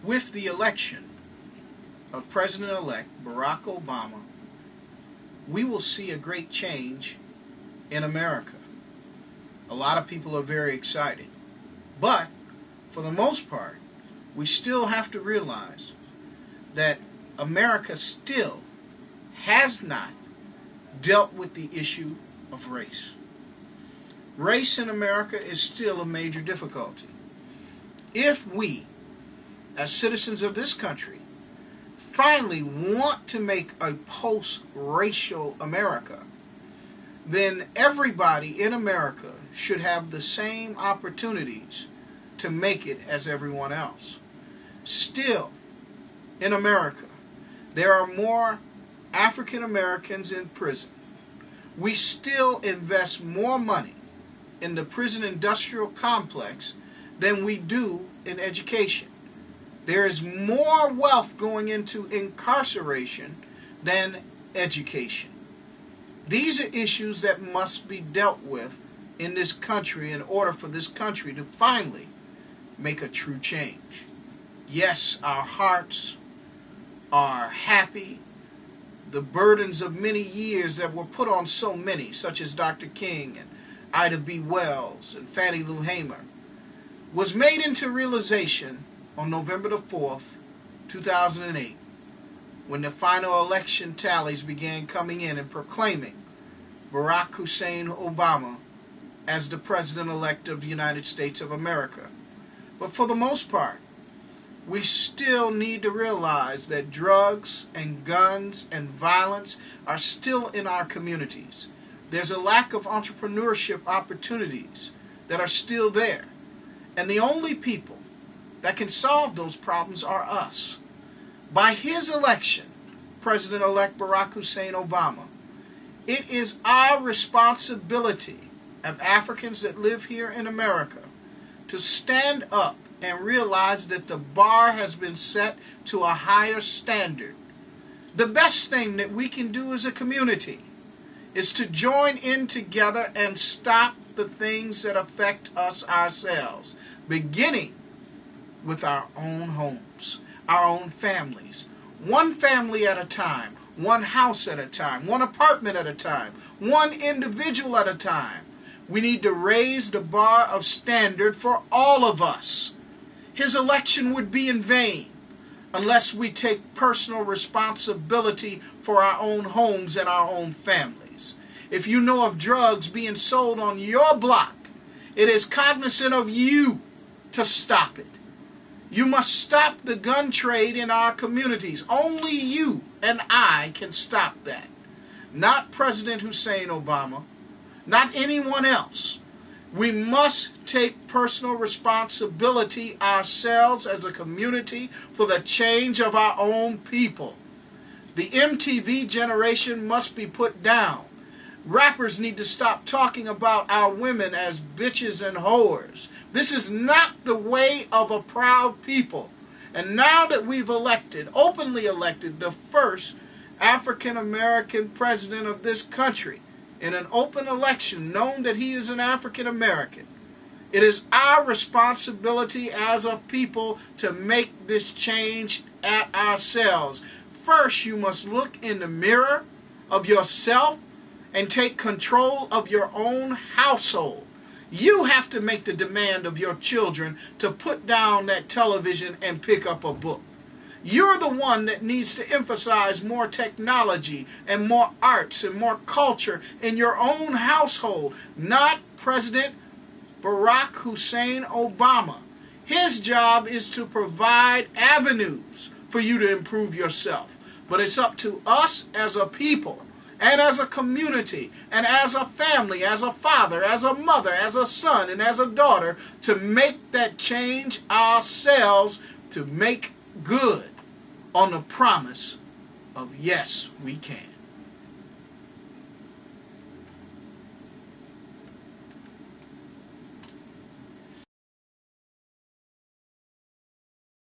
With the election of President-elect Barack Obama, we will see a great change in America. A lot of people are very excited. But, for the most part, we still have to realize that America still has not dealt with the issue of race. Race in America is still a major difficulty. If we, as citizens of this country, finally want to make a post-racial America, then everybody in America should have the same opportunities to make it as everyone else. Still, in America, there are more African Americans in prison. We still invest more money in the prison industrial complex than we do in education. There is more wealth going into incarceration than education. These are issues that must be dealt with in this country in order for this country to finally make a true change. Yes, our hearts are happy. The burdens of many years that were put on so many, such as Dr. King and Ida B. Wells and Fannie Lou Hamer, was made into realization on November the 4th, 2008, when the final election tallies began coming in and proclaiming Barack Hussein Obama as the President-elect of the United States of America. But for the most part, we still need to realize that drugs and guns and violence are still in our communities. There's a lack of entrepreneurship opportunities that are still there. And the only people that can solve those problems are us. By his election, President-elect Barack Hussein Obama, it is our responsibility of Africans that live here in America to stand up and realize that the bar has been set to a higher standard. The best thing that we can do as a community is to join in together and stop the things that affect us ourselves, beginning with our own homes, our own families. One family at a time, one house at a time, one apartment at a time, one individual at a time. We need to raise the bar of standard for all of us. His election would be in vain unless we take personal responsibility for our own homes and our own families. If you know of drugs being sold on your block, it is cognizant of you to stop it. You must stop the gun trade in our communities. Only you and I can stop that. Not President Hussein Obama, not anyone else. We must take personal responsibility ourselves as a community for the change of our own people. The MTV generation must be put down. Rappers need to stop talking about our women as bitches and whores. This is not the way of a proud people. And now that we've elected, openly elected, the first African American president of this country, in an open election, known that he is an African American, it is our responsibility as a people to make this change at ourselves. First, you must look in the mirror of yourself and take control of your own household. You have to make the demand of your children to put down that television and pick up a book. You're the one that needs to emphasize more technology and more arts and more culture in your own household, not President Barack Hussein Obama. His job is to provide avenues for you to improve yourself. But it's up to us as a people and as a community and as a family, as a father, as a mother, as a son, and as a daughter to make that change ourselves, to make good on the promise of yes, we can.